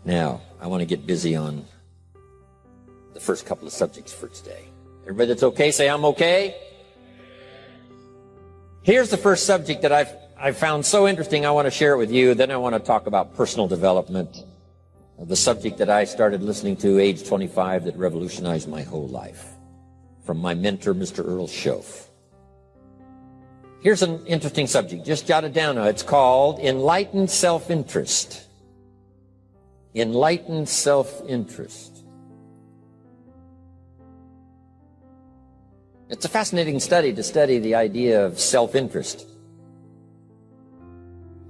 Now, I want to get busy on the first couple of subjects for today. Everybody that's okay, say I'm okay. Here's the first subject that I've found so interesting. I want to share it with you. Then I want to talk about personal development, the subject that I started listening to age 25 that revolutionized my whole life, from my mentor, Mr. Earl Shoaff. Here's an interesting subject. Just jot it down now. It's called enlightened self-interest. Enlightened self-interest. It's a fascinating study to study the idea of self-interest.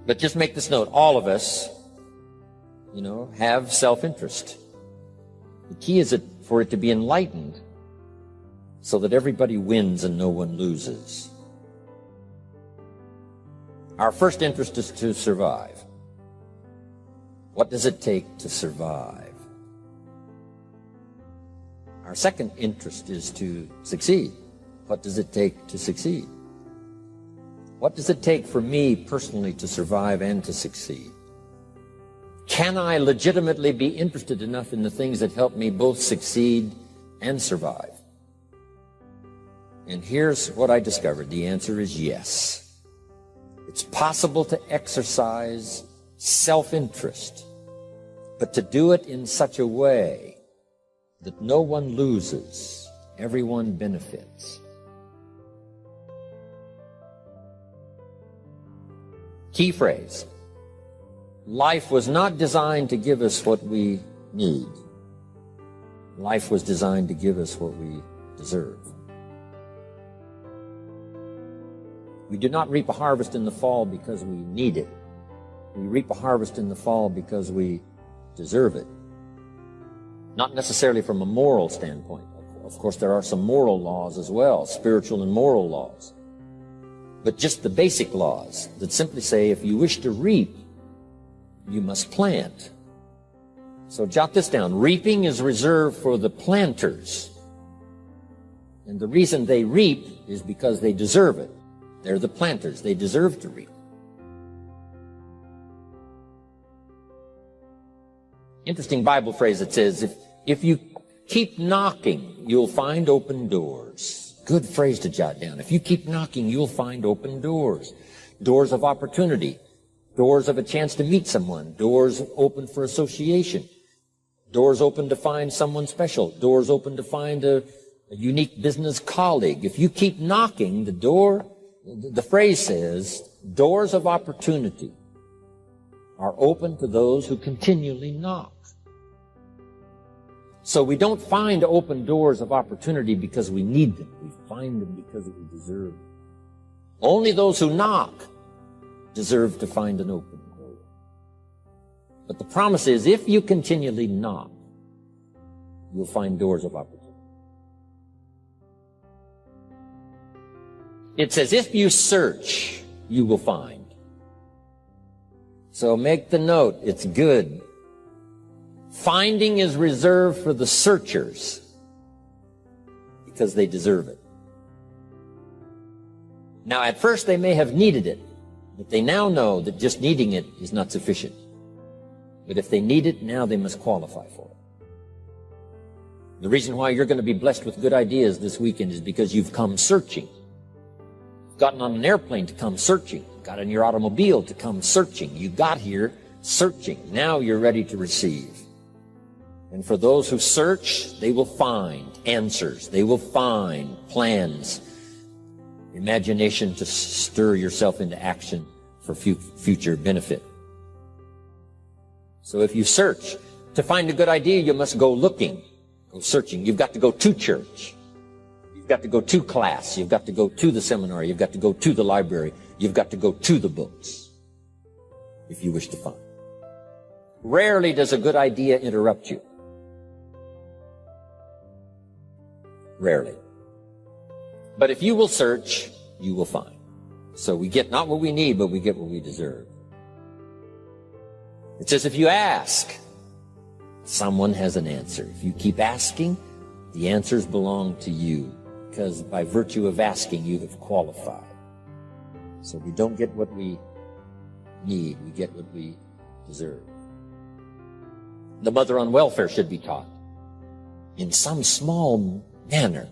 But just make this note, all of us, have self-interest. The key is for it to be enlightened so that everybody wins and no one loses. Our first interest is to survive. What does it take to survive? Our second interest is to succeed. What does it take to succeed? What does it take for me personally to survive and to succeed? Can I legitimately be interested enough in the things that help me both succeed and survive? And here's what I discovered. The answer is yes. It's possible to exercise self-interest, but to do it in such a way that no one loses, everyone benefits. Key phrase. Life was not designed to give us what we need. Life was designed to give us what we deserve. We do not reap a harvest in the fall because we need it. We reap a harvest in the fall because we deserve it. Not necessarily from a moral standpoint. Of course, there are some moral laws as well, spiritual and moral laws. But just the basic laws that simply say if you wish to reap, you must plant. So jot this down. Reaping is reserved for the planters. And the reason they reap is because they deserve it. They're the planters. They deserve to reap. Interesting Bible phrase that says, if you keep knocking, you'll find open doors. Good phrase to jot down. If you keep knocking, you'll find open doors. Doors of opportunity. Doors of a chance to meet someone. Doors open for association. Doors open to find someone special. Doors open to find a unique business colleague. If you keep knocking, the phrase says, doors of opportunity are open to those who continually knock. So we don't find open doors of opportunity because we need them. We find them because we deserve them. Only those who knock deserve to find an open door. But the promise is, if you continually knock, you'll find doors of opportunity. It says, if you search, you will find. So make the note, it's good. Finding is reserved for the searchers because they deserve it. Now, at first they may have needed it, but they now know that just needing it is not sufficient. But if they need it, now they must qualify for it. The reason why you're going to be blessed with good ideas this weekend is because you've come searching. You've gotten on an airplane to come searching. Got in your automobile to come searching. You got here searching. Now you're ready to receive. And for those who search, they will find answers. They will find plans, imagination to stir yourself into action for future benefit. So if you search, to find a good idea, you must go looking, go searching. You've got to go to church. You've got to go to class. You've got to go to the seminar. You've got to go to the library. You've got to go to the books if you wish to find. Rarely does a good idea interrupt you. Rarely. But if you will search, you will find. So we get not what we need, but we get what we deserve. It says if you ask, someone has an answer. If you keep asking, the answers belong to you, because by virtue of asking, you have qualified. So we don't get what we need, we get what we deserve. The mother on welfare should be taught in some small manner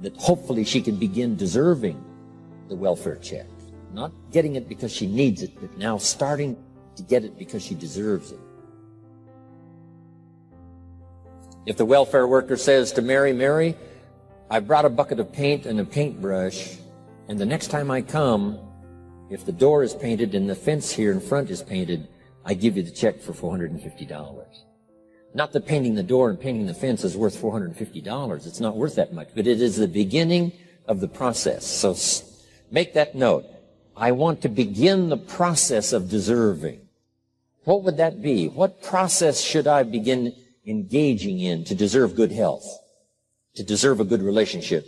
that hopefully she can begin deserving the welfare check. Not getting it because she needs it, but now starting to get it because she deserves it. If the welfare worker says to Mary, Mary, I brought a bucket of paint and a paintbrush, and the next time I come, if the door is painted and the fence here in front is painted, I give you the check for $450. Not that painting the door and painting the fence is worth $450. It's not worth that much, but it is the beginning of the process. So make that note. I want to begin the process of deserving. What would that be? What process should I begin engaging in to deserve good health, to deserve a good relationship,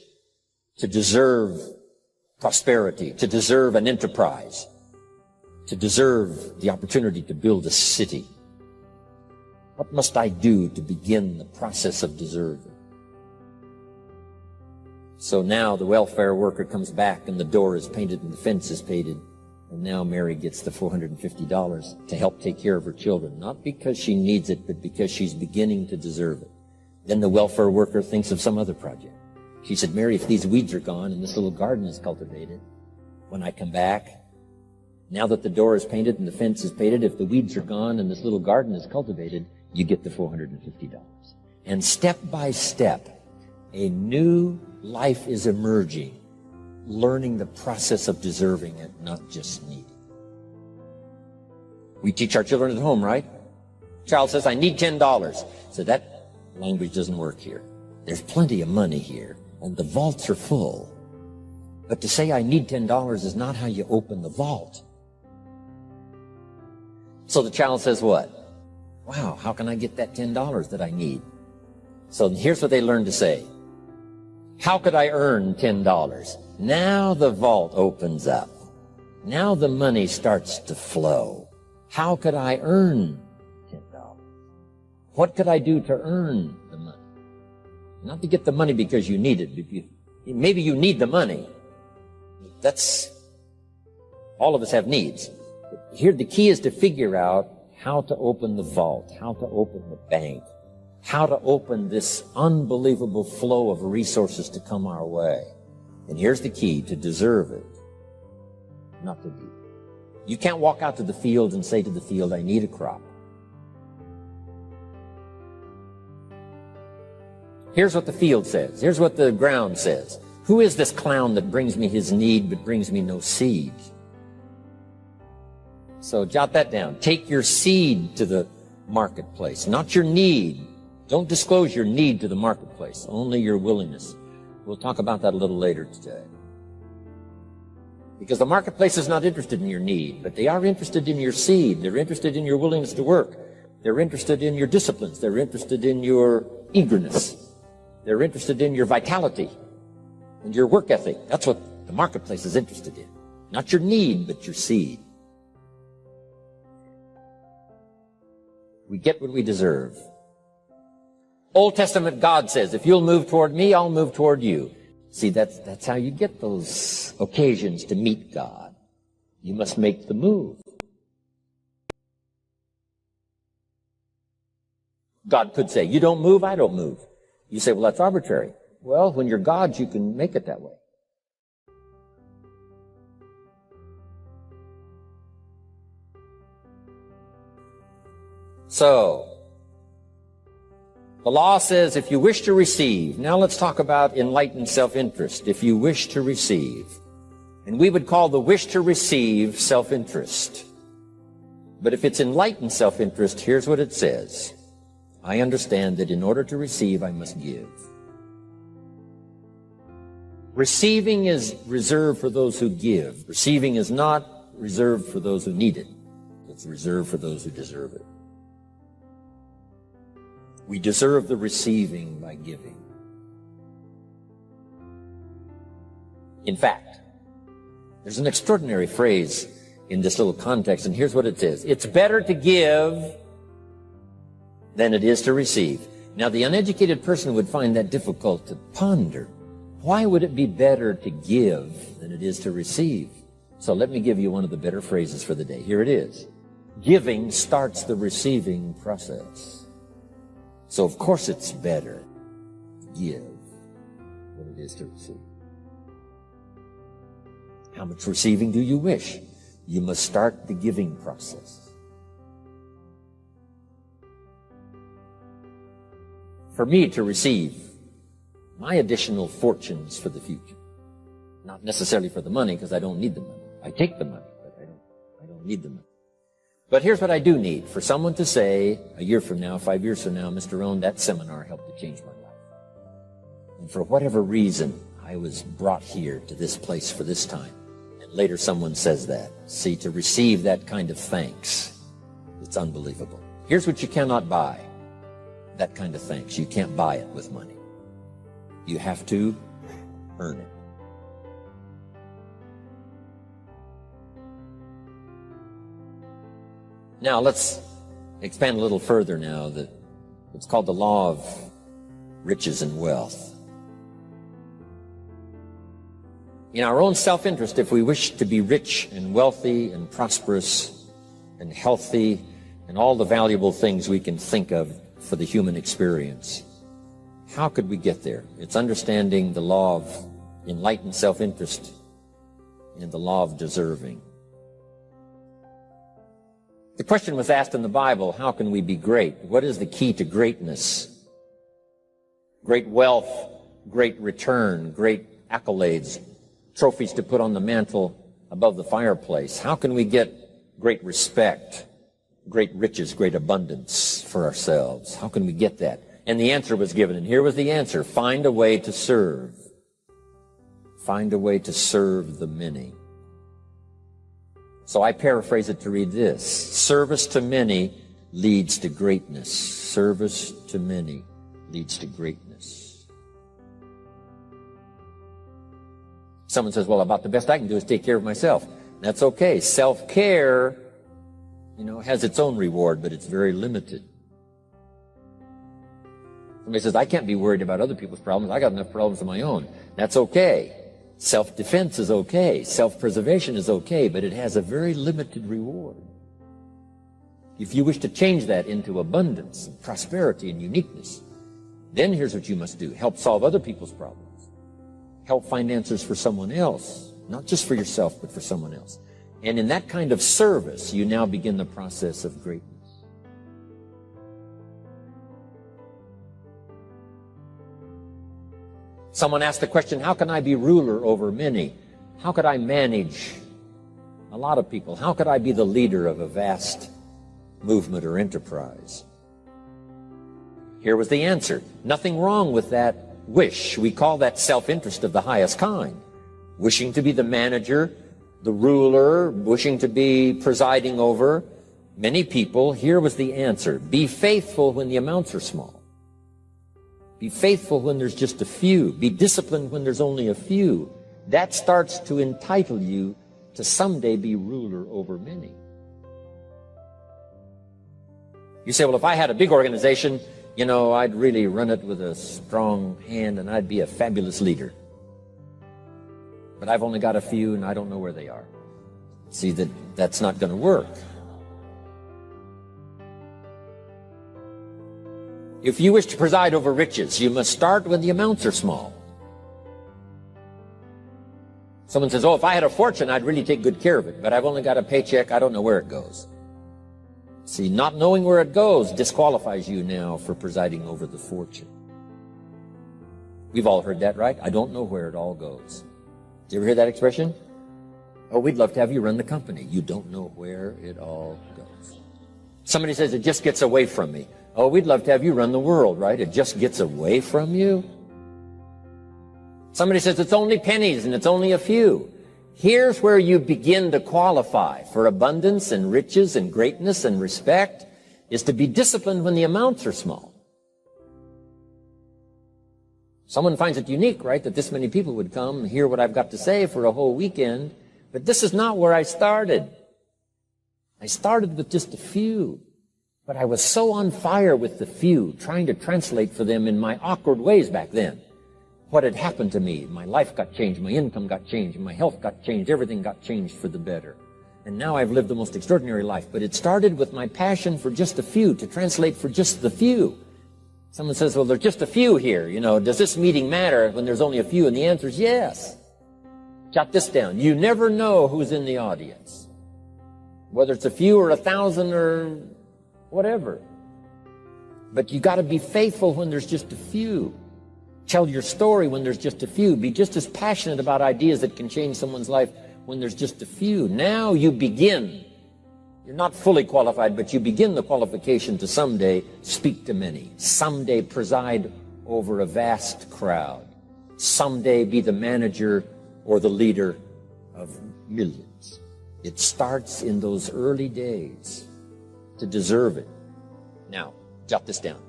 to deserve prosperity, to deserve an enterprise, to deserve the opportunity to build a city? What must I do to begin the process of deserving? So now the welfare worker comes back and the door is painted and the fence is painted, and now Mary gets the $450 to help take care of her children, not because she needs it, but because she's beginning to deserve it. Then the welfare worker thinks of some other project. She said, Mary, if these weeds are gone and this little garden is cultivated, when I come back, now that the door is painted and the fence is painted, if the weeds are gone and this little garden is cultivated, you get the $450. And step by step, a new life is emerging, learning the process of deserving it, not just needing. We teach our children at home, right? Child says, I need $10. So that language doesn't work here. There's plenty of money here, and the vaults are full. But to say I need $10 is not how you open the vault. So the child says what? Wow, how can I get that $10 that I need? So here's what they learn to say. How could I earn $10? Now the vault opens up. Now the money starts to flow. How could I earn $10? What could I do to earn the money? Not to get the money because you need it. Maybe you need the money. That's, all of us have needs. But here the key is to figure out how to open the vault, how to open the bank, how to open this unbelievable flow of resources to come our way. And here's the key: to deserve it, not to need it. You can't walk out to the field and say to the field, I need a crop. Here's what the field says. Here's what the ground says. Who is this clown that brings me his need but brings me no seed? So jot that down. Take your seed to the marketplace, not your need. Don't disclose your need to the marketplace, only your willingness. We'll talk about that a little later today. Because the marketplace is not interested in your need, but they are interested in your seed. They're interested in your willingness to work. They're interested in your disciplines. They're interested in your eagerness. They're interested in your vitality and your work ethic. That's what the marketplace is interested in. Not your need, but your seed. We get what we deserve. Old Testament God says, if you'll move toward me, I'll move toward you. See, that's how you get those occasions to meet God. You must make the move. God could say, you don't move, I don't move. You say, well, that's arbitrary. Well, when you're God, you can make it that way. So, the law says if you wish to receive, now let's talk about enlightened self-interest. If you wish to receive, and we would call the wish to receive self-interest. But if it's enlightened self-interest, here's what it says. I understand that in order to receive, I must give. Receiving is reserved for those who give. Receiving is not reserved for those who need it. It's reserved for those who deserve it. We deserve the receiving by giving. In fact, there's an extraordinary phrase in this little context, and here's what it says. It's better to give than it is to receive. Now, the uneducated person would find that difficult to ponder. Why would it be better to give than it is to receive? So let me give you one of the better phrases for the day. Here it is. Giving starts the receiving process. So of course it's better to give than it is to receive. How much receiving do you wish? You must start the giving process. For me to receive my additional fortunes for the future, not necessarily for the money, because I don't need the money. I take the money, but I don't need the money. But here's what I do need. For someone to say, a year from now, 5 years from now, Mr. Rohn, that seminar helped to change my life. And for whatever reason, I was brought here to this place for this time. And later someone says that. See, to receive that kind of thanks, it's unbelievable. Here's what you cannot buy. That kind of thanks. You can't buy it with money. You have to earn it. Now let's expand a little further now. It's called the law of riches and wealth. In our own self-interest, if we wish to be rich and wealthy and prosperous and healthy and all the valuable things we can think of for the human experience, how could we get there? It's understanding the law of enlightened self-interest and the law of deserving. The question was asked in the Bible, how can we be great? What is the key to greatness? Great wealth, great return, great accolades, trophies to put on the mantle above the fireplace. How can we get great respect, great riches, great abundance for ourselves? How can we get that? And the answer was given, and here was the answer. Find a way to serve. Find a way to serve the many. So I paraphrase it to read this. Service to many leads to greatness. Service to many leads to greatness. Someone says, well, about the best I can do is take care of myself. That's okay. Self-care, has its own reward, but it's very limited. Somebody says, I can't be worried about other people's problems. I got enough problems of my own. That's okay. Self-defense is okay. Self-preservation is okay, but it has a very limited reward. If you wish to change that into abundance and prosperity and uniqueness, then here's what you must do. Help solve other people's problems. Help find answers for someone else, not just for yourself, but for someone else. And in that kind of service, you now begin the process of greatness. Someone asked the question, how can I be ruler over many? How could I manage a lot of people? How could I be the leader of a vast movement or enterprise? Here was the answer. Nothing wrong with that wish. We call that self-interest of the highest kind. Wishing to be the manager, the ruler, wishing to be presiding over many people. Here was the answer. Be faithful when the amounts are small. Be faithful when there's just a few. Be disciplined when there's only a few. That starts to entitle you to someday be ruler over many. You say, well, if I had a big organization, I'd really run it with a strong hand and I'd be a fabulous leader. But I've only got a few and I don't know where they are. See, that's not going to work. If you wish to preside over riches, you must start when the amounts are small. Someone says, oh, if I had a fortune, I'd really take good care of it, but I've only got a paycheck, I don't know where it goes. See, not knowing where it goes disqualifies you now for presiding over the fortune. We've all heard that, right? I don't know where it all goes. Did you ever hear that expression? Oh, we'd love to have you run the company. You don't know where it all goes. Somebody says, it just gets away from me. Oh, we'd love to have you run the world, right? It just gets away from you. Somebody says, it's only pennies and it's only a few. Here's where you begin to qualify for abundance and riches and greatness and respect, is to be disciplined when the amounts are small. Someone finds it unique, right, that this many people would come and hear what I've got to say for a whole weekend. But this is not where I started. I started with just a few. But I was so on fire with the few, trying to translate for them in my awkward ways back then what had happened to me. My life got changed, my income got changed, my health got changed, everything got changed for the better. And now I've lived the most extraordinary life. But it started with my passion for just a few, to translate for just the few. Someone says, well, there's just a few here. You know, does this meeting matter when there's only a few? And the answer is yes. Jot this down. You never know who's in the audience, whether it's a few or 1,000 or whatever. But you got to be faithful when there's just a few. Tell your story when there's just a few. Be just as passionate about ideas that can change someone's life when there's just a few. Now you begin. You're not fully qualified, but you begin the qualification to someday speak to many. Someday preside over a vast crowd. Someday be the manager or the leader of millions. It starts in those early days to deserve it. Now, jot this down.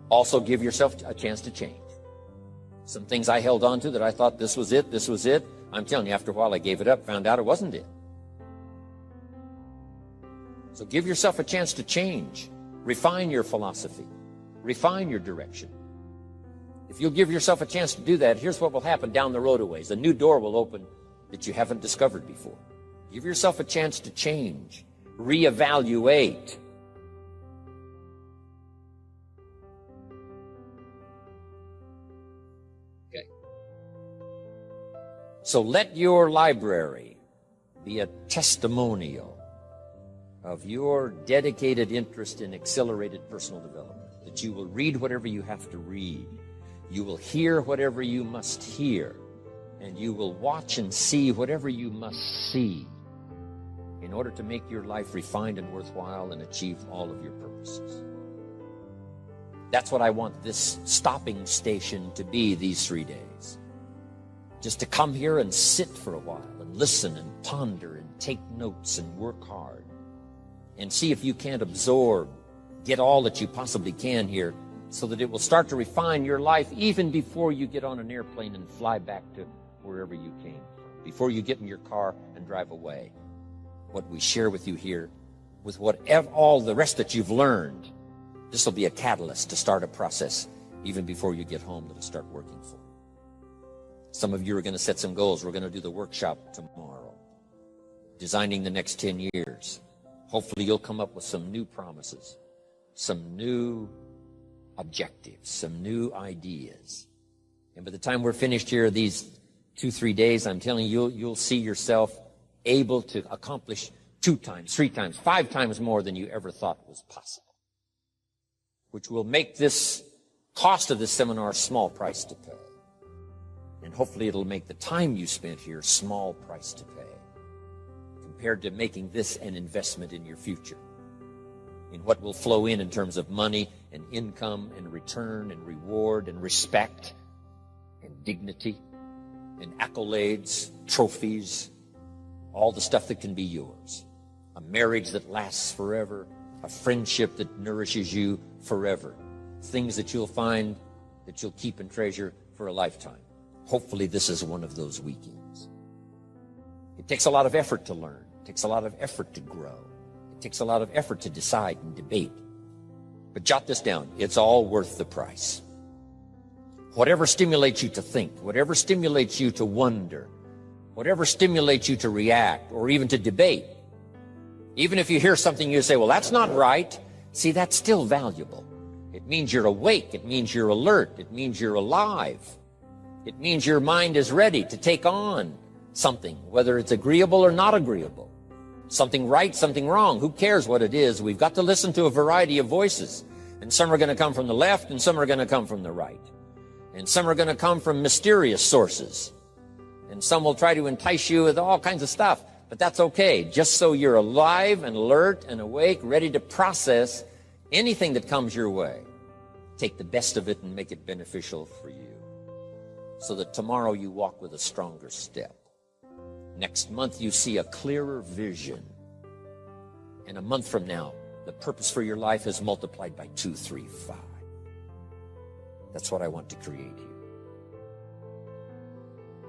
Also give yourself a chance to change. Some things I held on to that I thought this was it, this was it. I'm telling you, after a while I gave it up, found out it wasn't it. So give yourself a chance to change. Refine your philosophy. Refine your direction. If you'll give yourself a chance to do that, here's what will happen down the road a ways. A new door will open that you haven't discovered before. Give yourself a chance to change. Reevaluate. Okay. So let your library be a testimonial of your dedicated interest in accelerated personal development, that you will read whatever you have to read, you will hear whatever you must hear, and you will watch and see whatever you must see in order to make your life refined and worthwhile and achieve all of your purposes. That's what I want this stopping station to be these 3 days. Just to come here and sit for a while and listen and ponder and take notes and work hard. And see if you can't absorb, get all that you possibly can here, so that it will start to refine your life even before you get on an airplane and fly back to wherever you came from, before you get in your car and drive away. What we share with you here, with whatever, all the rest that you've learned, this will be a catalyst to start a process even before you get home that'll start working for you. Some of you are going to set some goals. We're going to do the workshop tomorrow, designing the next 10 years. Hopefully you'll come up with some new promises, some new objectives, some new ideas. And by the time we're finished here, these 2-3 days, I'm telling you, you'll see yourself able to accomplish 2 times, 3 times, 5 times more than you ever thought was possible, which will make this cost of this seminar a small price to pay. And hopefully it'll make the time you spent here a small price to pay, compared to making this an investment in your future, in what will flow in terms of money and income and return and reward and respect and dignity and accolades, trophies, all the stuff that can be yours. A marriage that lasts forever, a friendship that nourishes you forever, things that you'll find that you'll keep and treasure for a lifetime. Hopefully this is one of those weekends. It takes a lot of effort to learn. It takes a lot of effort to grow. It takes a lot of effort to decide and debate. But jot this down. It's all worth the price. Whatever stimulates you to think, whatever stimulates you to wonder, whatever stimulates you to react or even to debate, even if you hear something you say, well, that's not right. See, that's still valuable. It means you're awake. It means you're alert. It means you're alive. It means your mind is ready to take on something, whether it's agreeable or not agreeable. Something right, something wrong. Who cares what it is? We've got to listen to a variety of voices. And some are going to come from the left and some are going to come from the right. And some are going to come from mysterious sources. And some will try to entice you with all kinds of stuff. But that's okay. Just so you're alive and alert and awake, ready to process anything that comes your way. Take the best of it and make it beneficial for you, so that tomorrow you walk with a stronger step. Next month you see a clearer vision. And a month from now, the purpose for your life is multiplied by 2, 3, 5. That's what I want to create here.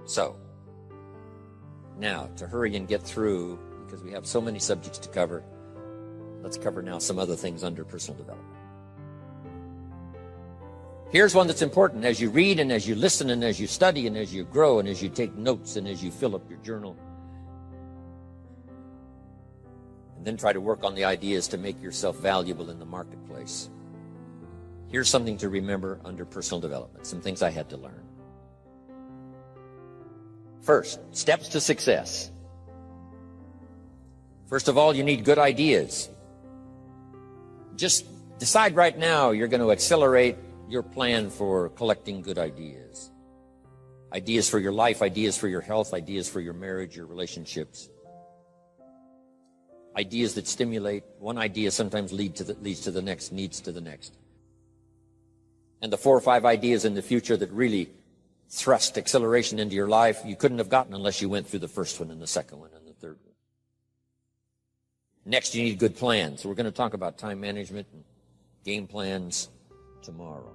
So, now, to hurry and get through, because we have so many subjects to cover, let's cover now some other things under personal development. Here's one that's important as you read and as you listen and as you study and as you grow and as you take notes and as you fill up your journal. Then try to work on the ideas to make yourself valuable in the marketplace. Here's something to remember under personal development, some things I had to learn. First, steps to success. First of all, you need good ideas. Just decide right now you're going to accelerate your plan for collecting good ideas. Ideas for your life, ideas for your health, ideas for your marriage, your relationships. Ideas that stimulate. One idea sometimes leads to the next. And the 4 or 5 ideas in the future that really thrust acceleration into your life, you couldn't have gotten unless you went through the first one and the second one and the third one. Next, you need good plans. We're going to talk about time management and game plans tomorrow.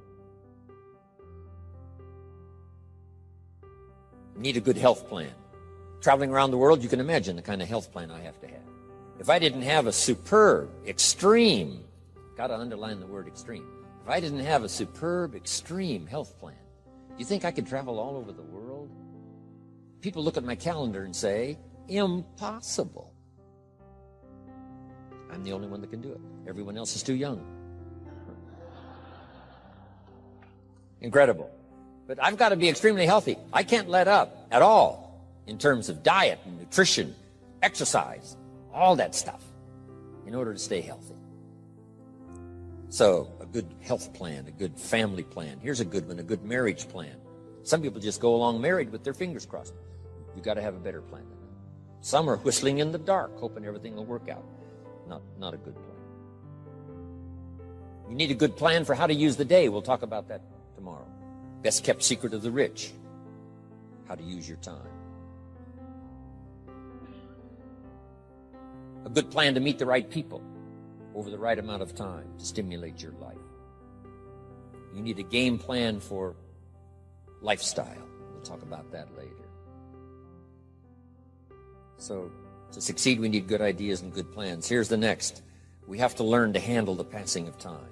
You need a good health plan. Traveling around the world, you can imagine the kind of health plan I have to have. If I didn't have a superb, extreme, got to underline the word extreme, if I didn't have a superb, extreme health plan, do you think I could travel all over the world? People look at my calendar and say, impossible. I'm the only one that can do it. Everyone else is too young. Incredible. But I've got to be extremely healthy. I can't let up at all in terms of diet and nutrition, exercise, all that stuff in order to stay healthy. So a good health plan, a good family plan. Here's a good one, a good marriage plan. Some people just go along married with their fingers crossed. You've got to have a better plan than that. Some are whistling in the dark, hoping everything will work out. Not a good plan. You need a good plan for how to use the day. We'll talk about that tomorrow. Best kept secret of the rich. How to use your time. A good plan to meet the right people over the right amount of time to stimulate your life. You need a game plan for lifestyle. We'll talk about that later. So to succeed, we need good ideas and good plans. Here's the next. We have to learn to handle the passing of time.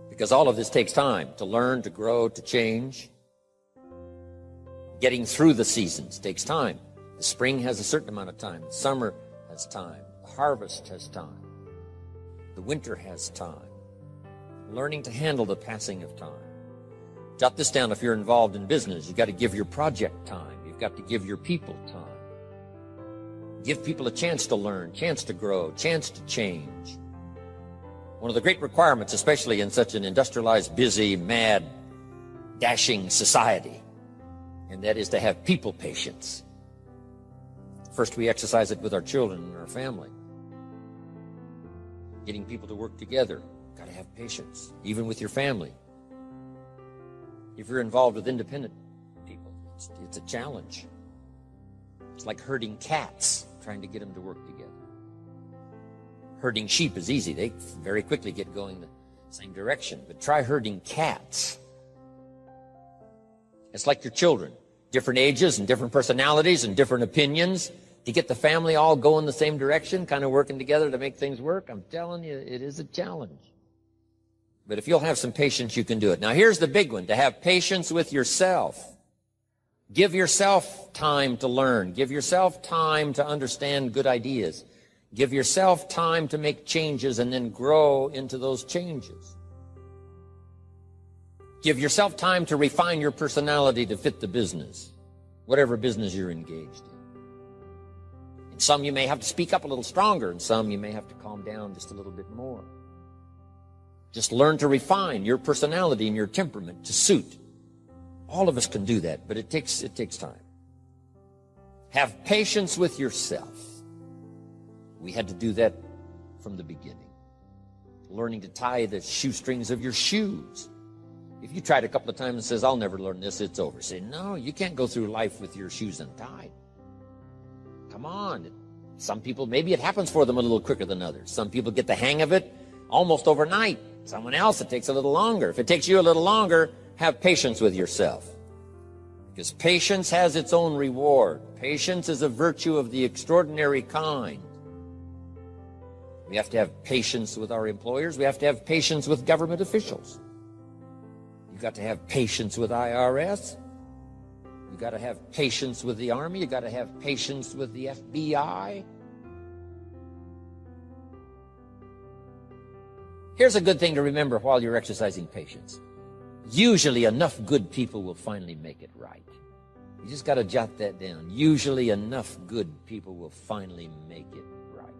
Because all of this takes time to learn, to grow, to change. Getting through the seasons takes time. The spring has a certain amount of time. The summer has time. The harvest has time. The winter has time. Learning to handle the passing of time. Jot this down if you're involved in business. You've got to give your project time. You've got to give your people time. Give people a chance to learn, chance to grow, chance to change. One of the great requirements, especially in such an industrialized, busy, mad, dashing society, and that is to have people patience. First, we exercise it with our children and our family. Getting people to work together, got to have patience, even with your family. If you're involved with independent people, it's a challenge. It's like herding cats, trying to get them to work together. Herding sheep is easy. They very quickly get going the same direction. But try herding cats. It's like your children. Different ages and different personalities and different opinions. To get the family all going the same direction, kind of working together to make things work, I'm telling you, it is a challenge. But if you'll have some patience, you can do it. Now, here's the big one, to have patience with yourself. Give yourself time to learn. Give yourself time to understand good ideas. Give yourself time to make changes and then grow into those changes. Give yourself time to refine your personality to fit the business, whatever business you're engaged in. In some you may have to speak up a little stronger, and some you may have to calm down just a little bit more. Just learn to refine your personality and your temperament to suit. All of us can do that, but it takes time. Have patience with yourself. We had to do that from the beginning. Learning to tie the shoestrings of your shoes. If you tried a couple of times and says, I'll never learn this, it's over. Say, no, you can't go through life with your shoes untied. Come on. Some people, maybe it happens for them a little quicker than others. Some people get the hang of it almost overnight. Someone else, it takes a little longer. If it takes you a little longer, have patience with yourself. Because patience has its own reward. Patience is a virtue of the extraordinary kind. We have to have patience with our employers. We have to have patience with government officials. You've got to have patience with IRS. You've got to have patience with the Army. You've got to have patience with the FBI. Here's a good thing to remember while you're exercising patience. Usually enough good people will finally make it right. You just got to jot that down. Usually enough good people will finally make it right.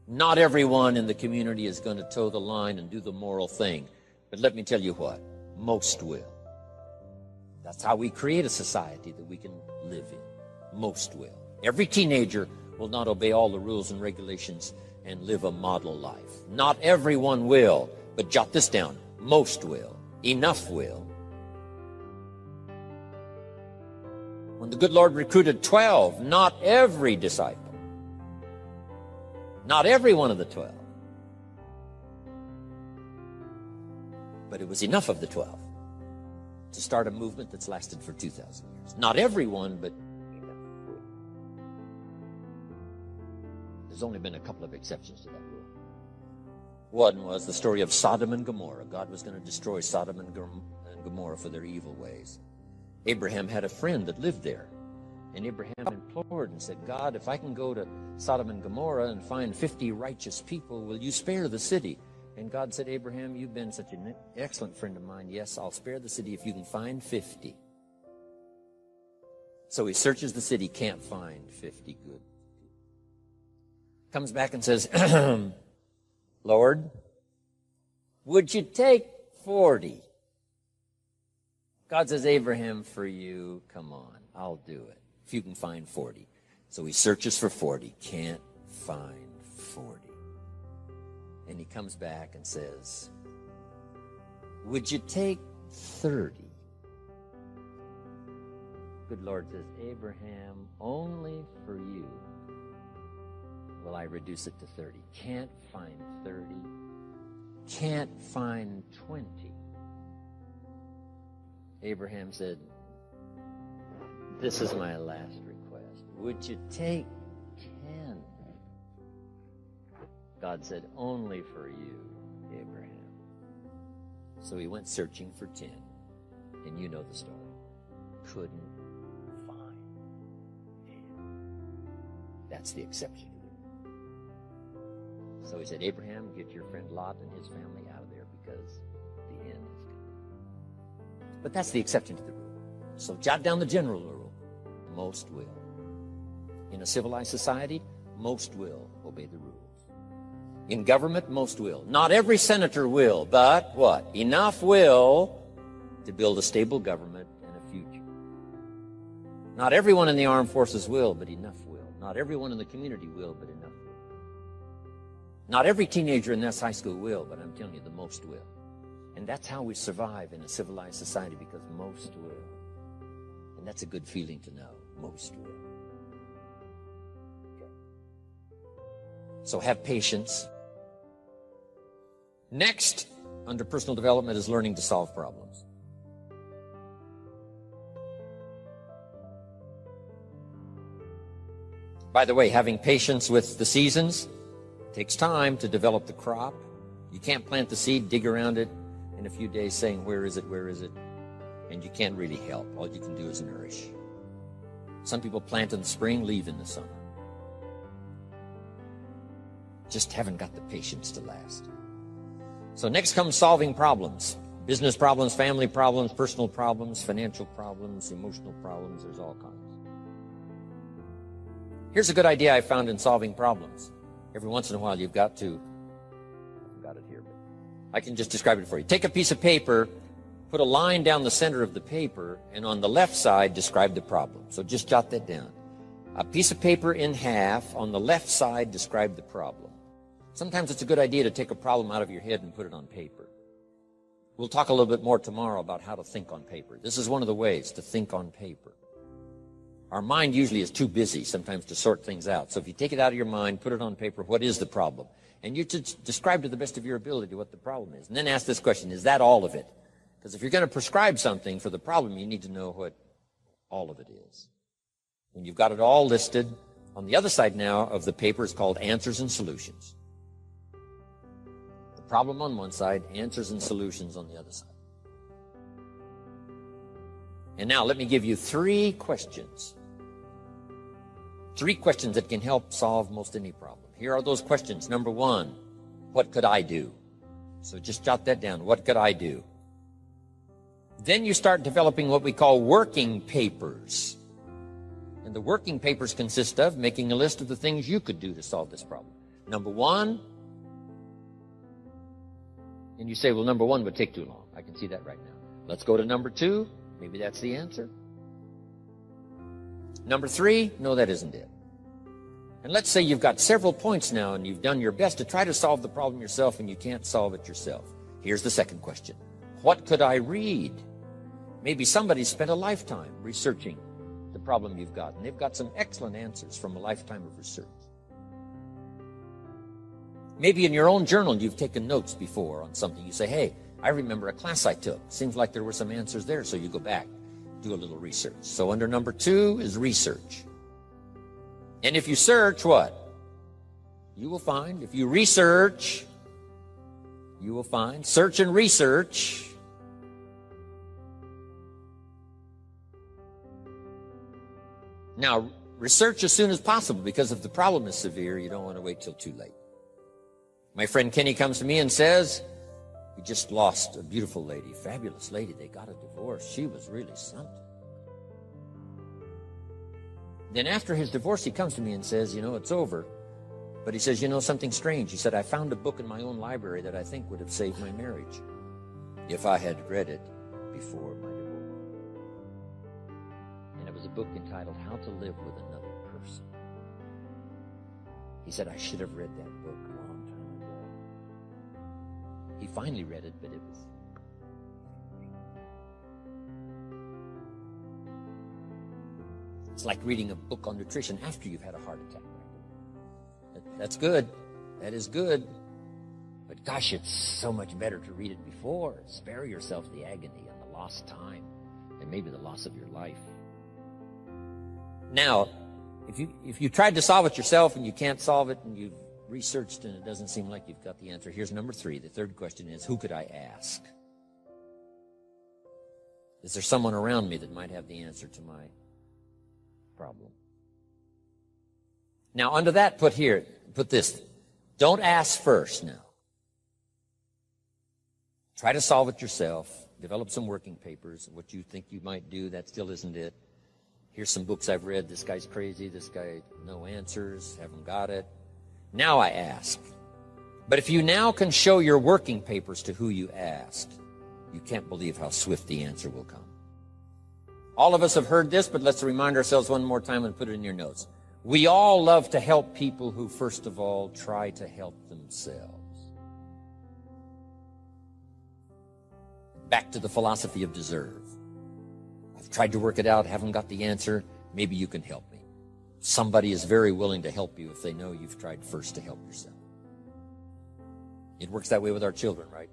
Not everyone in the community is going to toe the line and do the moral thing. But let me tell you what, most will. That's how we create a society that we can live in. Most will. Every teenager will not obey all the rules and regulations and live a model life. Not everyone will, but jot this down. Most will. Enough will. When the good Lord recruited 12, not every disciple, not every one of the 12, but it was enough of the 12 to start a movement that's lasted for 2,000 years. Not everyone, but enough. There's only been a couple of exceptions to that rule. One was the story of Sodom and Gomorrah. God was going to destroy Sodom and Gomorrah for their evil ways. Abraham had a friend that lived there. And Abraham implored and said, God, if I can go to Sodom and Gomorrah and find 50 righteous people, will you spare the city? And God said, Abraham, you've been such an excellent friend of mine. Yes, I'll spare the city if you can find 50. So he searches the city, can't find 50 good. Comes back and says, Lord, would you take 40? God says, Abraham, for you, come on, I'll do it. If you can find 40. So he searches for 40, can't find 40. And he comes back and says, would you take 30? Good Lord says, Abraham, only for you will I reduce it to 30. Can't find 30. Can't find 20. Abraham said, this is my last request. Would you take 10? God said, only for you, Abraham. So he went searching for 10. And you know the story. Couldn't find 10. That's the exception to the rule. So he said, Abraham, get your friend Lot and his family out of there because the end is coming. But that's the exception to the rule. So jot down the general rule. Most will. In a civilized society, most will obey the rules. In government, most will. Not every senator will, but what? Enough will to build a stable government and a future. Not everyone in the armed forces will, but enough will. Not everyone in the community will, but enough will. Not every teenager in this high school will, but I'm telling you, the most will. And that's how we survive in a civilized society, because most will. And that's a good feeling to know. Most will. Okay. So have patience. Next, under personal development, is learning to solve problems. By the way, having patience with the seasons takes time to develop the crop. You can't plant the seed, dig around it in a few days saying, where is it, where is it? And you can't really help. All you can do is nourish. Some people plant in the spring, leave in the summer. Just haven't got the patience to last. So next comes solving problems. Business problems, family problems, personal problems, financial problems, emotional problems. There's all kinds. Here's a good idea I found in solving problems. Every once in a while you've got to, I've got it here, but I can just describe it for you. Take a piece of paper, put a line down the center of the paper, and on the left side, describe the problem. So just jot that down. A piece of paper in half, on the left side, describe the problem. Sometimes it's a good idea to take a problem out of your head and put it on paper. We'll talk a little bit more tomorrow about how to think on paper. This is one of the ways to think on paper. Our mind usually is too busy sometimes to sort things out. So if you take it out of your mind, put it on paper, what is the problem? And you should describe to the best of your ability what the problem is. And then ask this question, is that all of it? Because if you're going to prescribe something for the problem, you need to know what all of it is. When you've got it all listed, on the other side now of the paper is called answers and solutions. The problem on one side, answers and solutions on the other side. And now let me give you 3 questions. 3 questions that can help solve most any problem. Here are those questions. Number 1, What could I do? So just jot that down. What could I do? Then you start developing what we call working papers. And the working papers consist of making a list of the things you could do to solve this problem. Number one, and you say, well, number one would take too long. I can see that right now. Let's go to number two. Maybe that's the answer. Number three, no, that isn't it. And let's say you've got several points now and you've done your best to try to solve the problem yourself and you can't solve it yourself. Here's the second question. What could I read? Maybe somebody spent a lifetime researching the problem you've got, and they've got some excellent answers from a lifetime of research. Maybe in your own journal you've taken notes before on something. You say, hey, I remember a class I took. Seems like there were some answers there, so you go back, do a little research. So under number two is research. And if you search, what? You will find. If you research, you will find. Search and research. Now, research as soon as possible, because if the problem is severe, you don't want to wait till too late. My friend Kenny comes to me and says, he just lost a beautiful lady, fabulous lady. They got a divorce. She was really something. Then after his divorce, he comes to me and says, it's over. But he says, something strange. He said, I found a book in my own library that I think would have saved my marriage if I had read it before my divorce. And it was a book entitled How to Live with Another Person. He said, I should have read that book a long time ago. He finally read it, but it was... It's like reading a book on nutrition after you've had a heart attack. That's good. That is good. But gosh, it's so much better to read it before. Spare yourself the agony and the lost time and maybe the loss of your life. Now, if you tried to solve it yourself and you can't solve it and you've researched and it doesn't seem like you've got the answer, here's number three. The third question is, who could I ask? Is there someone around me that might have the answer to my problem? Now, under that, put this. Don't ask first now. Try to solve it yourself. Develop some working papers. What you think you might do, that still isn't it. Here's some books I've read. This guy's crazy. This guy, no answers. Haven't got it. Now I ask. But if you now can show your working papers to who you asked, you can't believe how swift the answer will come. All of us have heard this, but let's remind ourselves one more time and put it in your notes. We all love to help people who, first of all, try to help themselves. Back to the philosophy of deserve. I've tried to work it out, haven't got the answer. Maybe you can help me. Somebody is very willing to help you if they know you've tried first to help yourself. It works that way with our children, right?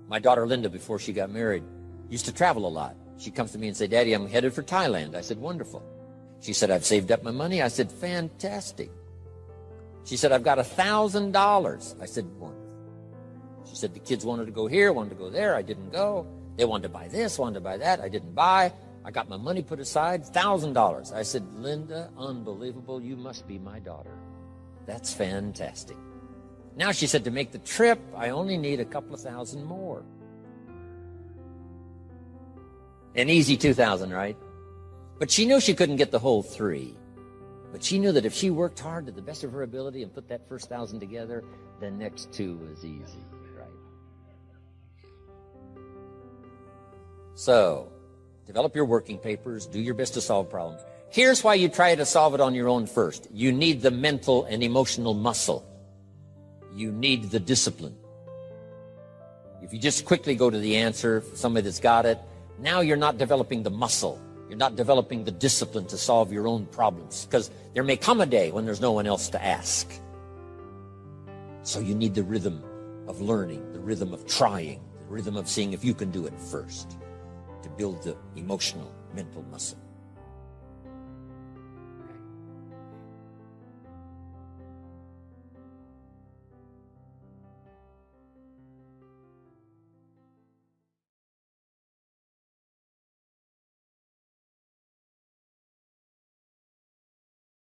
My daughter Linda, before she got married, used to travel a lot. She comes to me and said, Daddy, I'm headed for Thailand. I said, wonderful. She said, I've saved up my money. I said, fantastic. She said, I've got $1,000. I said, wonderful. She said, the kids wanted to go here, wanted to go there. I didn't go. They wanted to buy this, wanted to buy that. I didn't buy. I got my money put aside, $1,000. I said, Linda, unbelievable. You must be my daughter. That's fantastic. Now, she said, to make the trip, I only need a couple of thousand more. An easy 2,000, right? But she knew she couldn't get the whole 3. But she knew that if she worked hard to the best of her ability and put that first 1,000 together, the next 2 was easy, right? So, develop your working papers. Do your best to solve problems. Here's why you try to solve it on your own first. You need the mental and emotional muscle. You need the discipline. If you just quickly go to the answer for somebody that's got it, now you're not developing the muscle. You're not developing the discipline to solve your own problems, because there may come a day when there's no one else to ask. So you need the rhythm of learning, the rhythm of trying, the rhythm of seeing if you can do it first to build the emotional, mental muscle.